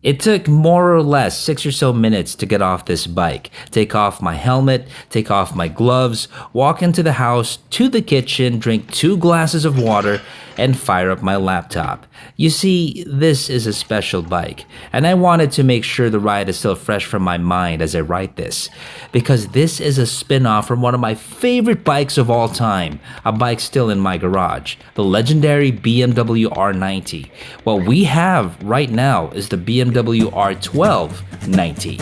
It took more or less 6 or so minutes to get off this bike, take off my helmet, take off my gloves, walk into the house, to the kitchen, drink 2 glasses of water, and fire up my laptop. You see, this is a special bike, and I wanted to make sure the ride is still fresh from my mind as I write this, because this is a spin-off from one of my favorite bikes of all time, a bike still in my garage, the legendary BMW R Nine T. What we have right now is the BMW R12 Nine T.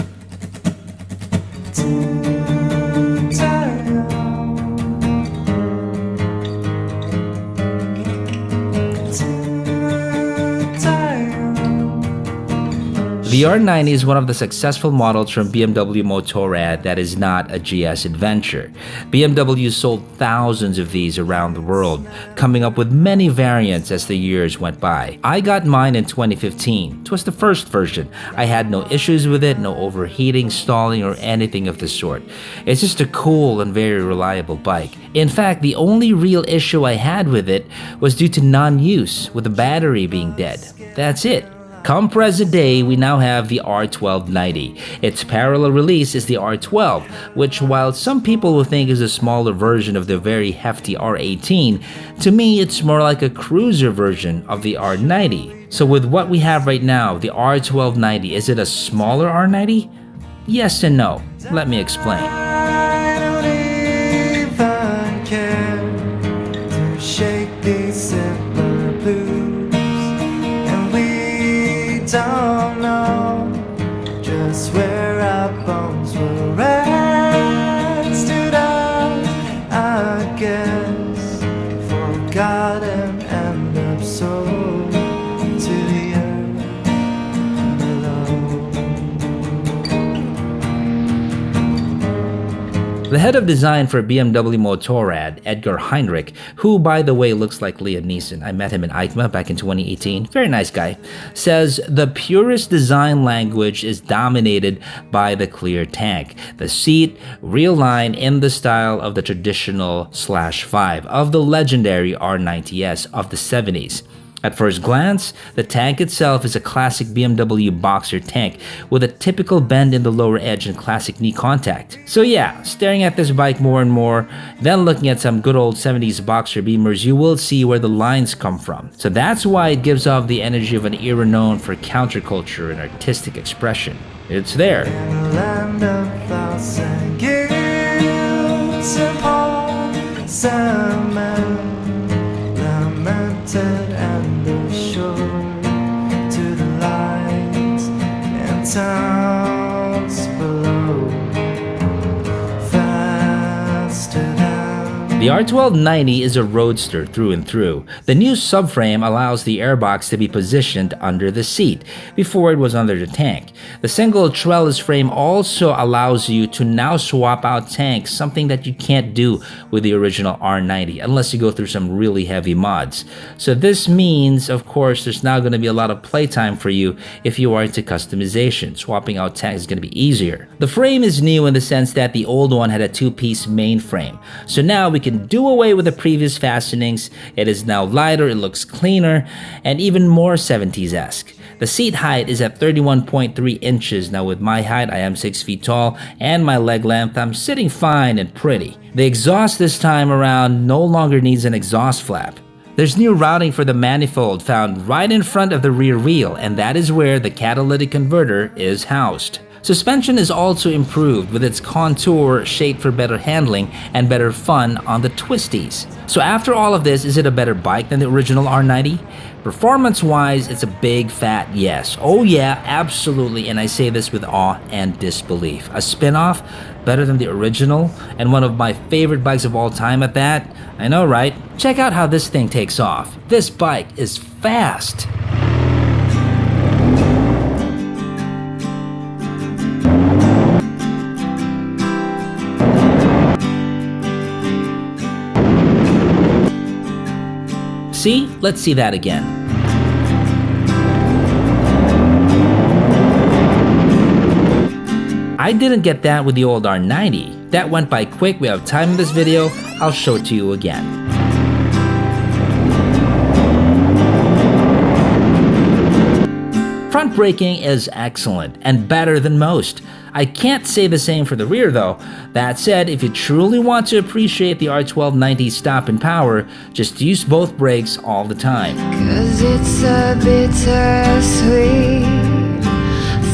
The R90 is one of the successful models from BMW Motorrad that is not a GS adventure. BMW sold thousands of these around the world, coming up with many variants as the years went by. I got mine in 2015. It was the first version. I had no issues with it, no overheating, stalling, or anything of the sort. It's just a cool and very reliable bike. In fact, the only real issue I had with it was due to non-use, with the battery being dead. That's it. Come present day, we now have the R12 NineT. Its parallel release is the R12, which while some people will think is a smaller version of the very hefty R18, to me it's more like a cruiser version of the R90. So with what we have right now, the R12 NineT, is it a smaller R90? Yes and no. Let me explain. I don't even care to shake these simple blues. Don't know just where our bones were rested on, I guess, forgotten and absorbed to the earth below. The head of design for BMW Motorrad, Edgar Heinrich, who by the way looks like Liam Neeson, I met him in EICMA back in 2018, very nice guy, says the purest design language is dominated by the clear tank, the seat, real line in the style of the traditional /5 of the legendary R90S of the 70s. At first glance, the tank itself is a classic BMW boxer tank with a typical bend in the lower edge and classic knee contact. So yeah, staring at this bike more and more, then looking at some good old 70s boxer beamers, you will see where the lines come from. So that's why it gives off the energy of an era known for counterculture and artistic expression. It's there. In a land of thousand guilds upon cement, lamented and assured to the lights and towns below, faster than. The R12 NineT is a roadster through and through. The new subframe allows the airbox to be positioned under the seat, before it was under the tank. The single trellis frame also allows you to now swap out tanks, something that you can't do with the original R90 unless you go through some really heavy mods. So this means, of course, there's now going to be a lot of playtime for you if you are into customization. Swapping out tanks is going to be easier. The frame is new in the sense that the old one had a 2-piece main frame. So now we can do away with the previous fastenings. It is now lighter, it looks cleaner, and even more 70s-esque. The seat height is at 31.3 inches. Now with my height, I am 6 feet tall, and my leg length, I'm sitting fine and pretty. The exhaust this time around no longer needs an exhaust flap. There's new routing for the manifold found right in front of the rear wheel, and that is where the catalytic converter is housed. Suspension is also improved with its contour shaped for better handling and better fun on the twisties. So after all of this, is it a better bike than the original R90? Performance-wise, it's a big fat yes. Oh yeah, absolutely, and I say this with awe and disbelief. A spin-off better than the original, and one of my favorite bikes of all time at that? I know, right? Check out how this thing takes off. This bike is fast. See? Let's see that again. I didn't get that with the old R90. That went by quick. We have time in this video. I'll show it to you again. Front front braking is excellent and better than most. I can't say the same for the rear though. That said, if you truly want to appreciate the R12 NineT stop and power, just use both brakes all the time. 'Cause it's a bittersweet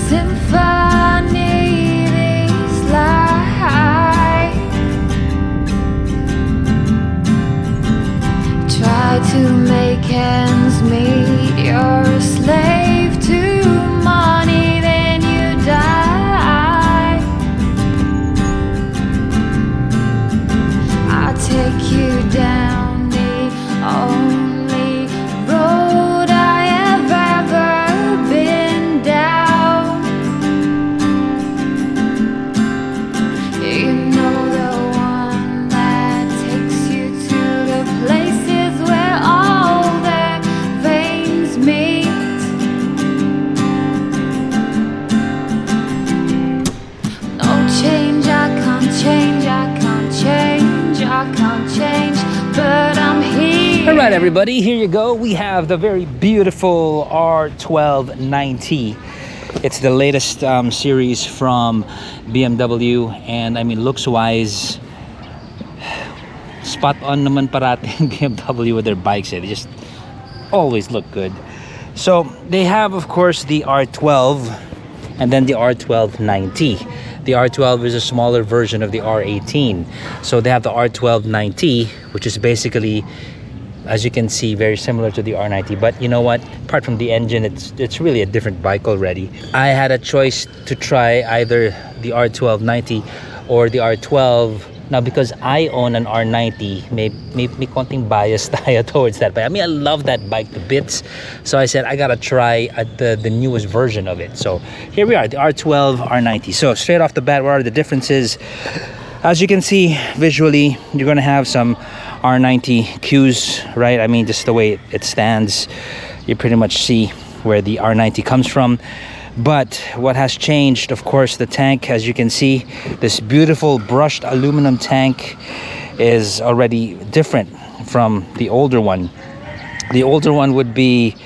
symphony, this life. Try to make ends meet, you're a slave to money, then you die. I'll take you down the only road I have ever been down. You know, the one that takes you to the places where all their veins meet. No change, I can't change, I can't change, I can't change, but I'm here. All right, everybody, here you go. We have the very beautiful R12 Nine T. It's the latest series from BMW, and I mean, looks-wise, spot on naman parati ang BMW with their bikes. They just always look good. So they have, of course, the R12 and then the R12 Nine T. The R12 is a smaller version of the R18. So they have the R12 Nine T, which is basically, as you can see, very similar to the R Nine T. But you know what? Apart from the engine, it's really a different bike already. I had a choice to try either the R12 Nine T or the R12. Now, because I own an R90, may konting bias tayo towards that bike. I mean, I love that bike to bits. So I said, I gotta try the newest version of it. So here we are, the R12 R90. So straight off the bat, what are the differences? As you can see visually, you're gonna have some R90 cues, right? I mean, just the way it stands, you pretty much see where the R90 comes from. But what has changed, of course, the tank. As you can see, this beautiful brushed aluminum tank is already different from the older one. The older one would be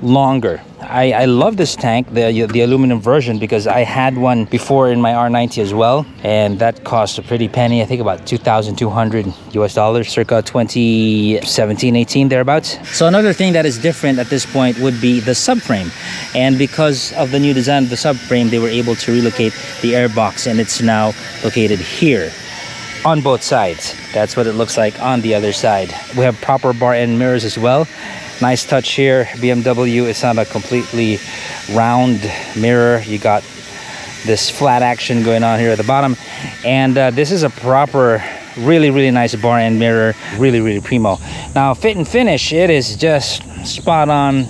longer. I love this tank, the aluminum version, because I had one before in my R90 as well, and that cost a pretty penny. I think about $2,200 US, circa 2017-18 thereabouts. So another thing that is different at this point would be the subframe, and because of the new design of the subframe, they were able to relocate the airbox, and it's now located here on both sides. That's what it looks like on the other side. We have proper bar end mirrors as well. Nice touch here. BMW is not a completely round mirror. You got this flat action going on here at the bottom, and this is a proper, really nice bar end mirror. Really primo. Now, fit and finish, it is just spot on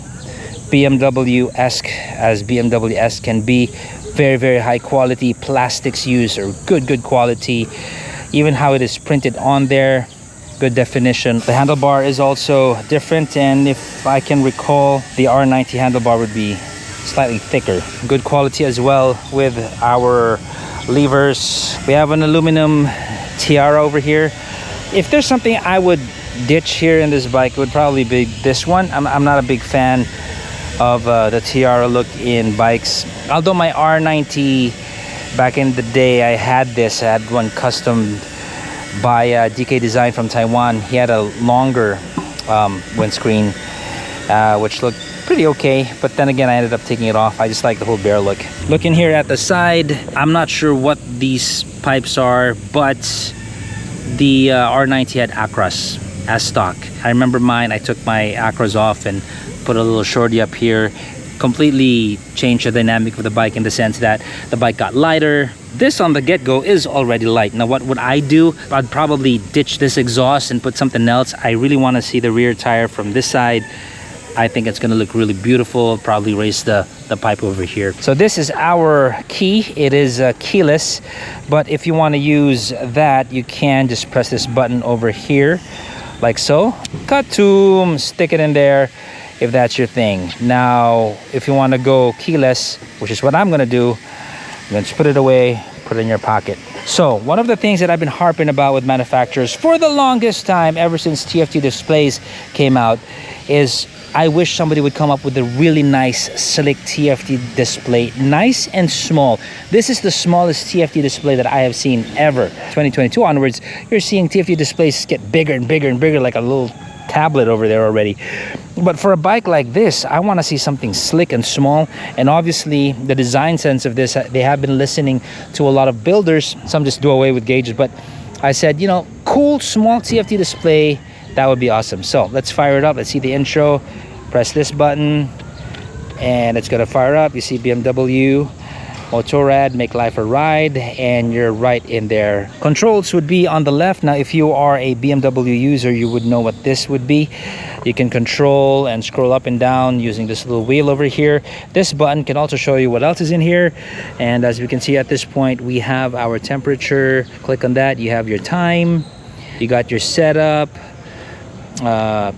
BMW-esque as BMW-esque can be. Very high quality. Plastics used are good quality. Even how it is printed on there, good definition. The handlebar is also different, and if I can recall, the R90 handlebar would be slightly thicker. Good quality as well with our levers. We have an aluminum tiara over here. If there's something I would ditch here in this bike, it would probably be this one. I'm not a big fan of the tiara look in bikes. Although my R90, back in the day, I had one custom by DK Design from Taiwan. He had a longer windscreen, which looked pretty okay, but then again, I ended up taking it off. I just like the whole bare look. Looking here at the side, I'm not sure what these pipes are, but the R90 had Acros as stock. I remember mine, I took my Acros off and put a little shorty up here. Completely changed the dynamic of the bike in the sense that the bike got lighter. This on the get-go is already light. Now what would I do? I'd probably ditch this exhaust and put something else. I really want to see the rear tire from this side. I think it's going to look really beautiful. Probably raise the pipe over here. So this is our key. It is keyless, but if you want to use that, you can just press this button over here like so. Cut to stick it in there if that's your thing. Now, if you want to go keyless, which is what I'm going to do, then just put it away, put it in your pocket. So one of the things that I've been harping about with manufacturers for the longest time, ever since TFT displays came out, is I wish somebody would come up with a really nice, slick TFT display. Nice and small. This is the smallest TFT display that I have seen ever. 2022 onwards, you're seeing TFT displays get bigger and bigger and bigger, like a little tablet over there already. But for a bike like this, I want to see something slick and small. And obviously the design sense of this, they have been listening to a lot of builders. Some just do away with gauges, but I said, you know, cool small TFT display, that would be awesome. So let's fire it up. Let's see the intro. Press this button and it's gonna fire up. You see BMW Motorrad, make life a ride, and you're right in there. Controls would be on the left. Now if you are a BMW user, you would know what this would be. You can control and scroll up and down using this little wheel over here. This button can also show you what else is in here, and as we can see at this point, we have our temperature. Click on that, you have your time, you got your setup,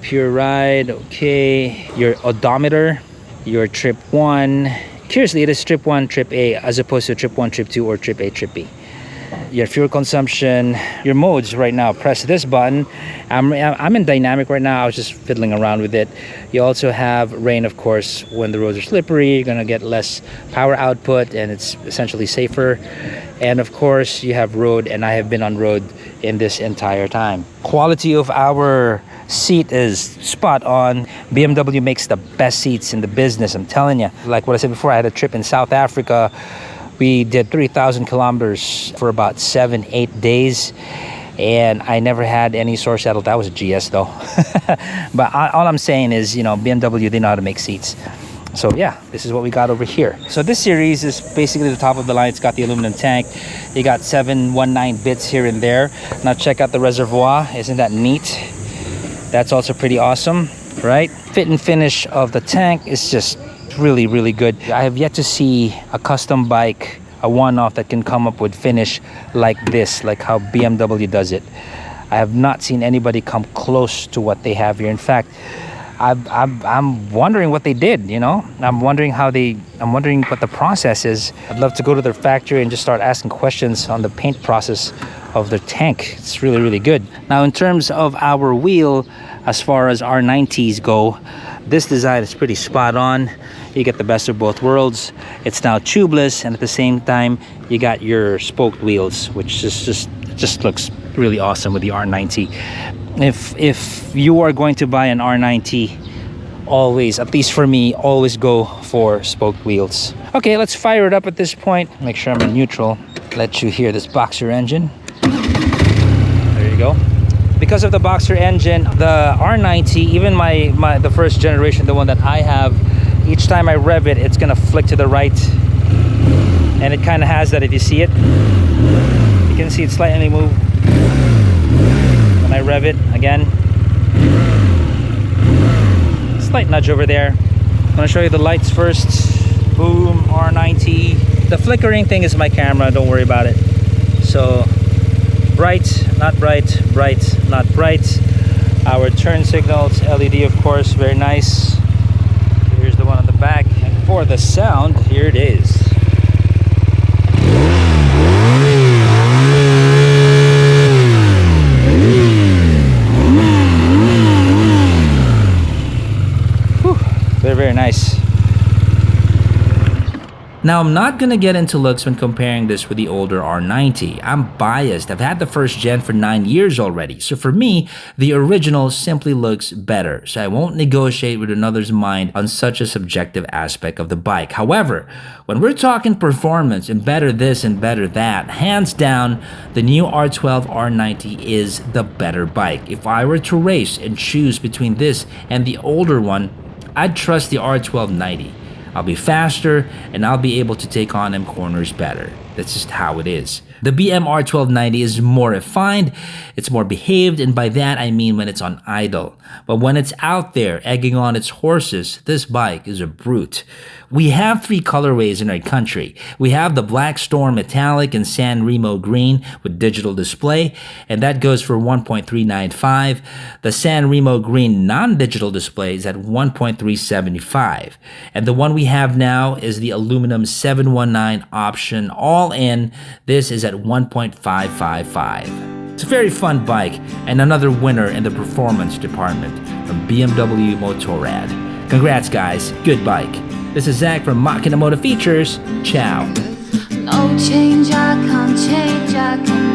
pure ride, okay, your odometer, your trip 1. Curiously, it is trip 1, trip A, as opposed to trip 1, trip 2, or trip A, trip B. Your fuel consumption, your modes right now. Press this button. I'm in dynamic right now. I was just fiddling around with it. You also have rain, of course. When the roads are slippery, you're gonna get less power output, and it's essentially safer. And of course, you have road, and I have been on road in this entire time. Quality of our seat is spot on. BMW makes the best seats in the business, I'm telling you. Like what I said before, I had a trip in South Africa. We did 3,000 kilometers for about 7-8 days, and I never had any sore saddle. That was a GS though. But all I'm saying is, you know, BMW, they know how to make seats. So yeah, this is what we got over here. So this series is basically the top of the line. It's got the aluminum tank. You got 719 bits here and there. Now check out the reservoir. Isn't that neat? That's also pretty awesome, right? Fit and finish of the tank is just really, really good. I have yet to see a custom bike, a one-off that can come up with finish like this, like how BMW does it. I have not seen anybody come close to what they have here. In fact, I'm wondering what they did, you know? I'm wondering what the process is. I'd love to go to their factory and just start asking questions on the paint process of their tank. It's really, really good. Now, in terms of our wheel, as far as our Nine Ts go, this design is pretty spot on. You get the best of both worlds. It's now tubeless, and at the same time, you got your spoked wheels, which just looks really awesome with the R Nine T. If you are going to buy an R Nine T, always, at least for me, always go for spoked wheels. Okay, let's fire it up at this point. Make sure I'm in neutral. Let you hear this boxer engine. There you go. Because of the boxer engine, the R Nine T, even the first generation, the one that I have, each time I rev it, it's gonna flick to the right, and it kind of has that. If you see it, you can see it slightly move. When I rev it again, slight nudge over there. I'm gonna show you the lights first. Boom, R Nine T. The flickering thing is my camera, don't worry about it. So bright, not bright, bright, not bright. Our turn signals, LED, of course, very nice. Here's the one on the back. And for the sound, here it is. Whew, very, very nice. Now, I'm not gonna get into looks when comparing this with the older R Nine T. I'm biased. I've had the first gen for 9 years already. So for me, the original simply looks better. So I won't negotiate with another's mind on such a subjective aspect of the bike. However, when we're talking performance and better this and better that, hands down, the new R12 R Nine T is the better bike. If I were to race and choose between this and the older one, I'd trust the R12 NineT. I'll be faster, and I'll be able to take on them corners better. That's just how it is. The BMW R12 NineT is more refined, it's more behaved, and by that I mean when it's on idle. But when it's out there egging on its horses, this bike is a brute. We have 3 colorways in our country. We have the Black Storm Metallic and San Remo Green with digital display, and that goes for $1.395. The San Remo Green non-digital display is at $1.375. And the one we have now is the aluminum 719 option all in. This is at $1.555. It's a very fun bike and another winner in the performance department from BMW Motorrad. Congrats guys, good bike. This is Zach from Makina Motor Features. Ciao. No change, I can't change, I can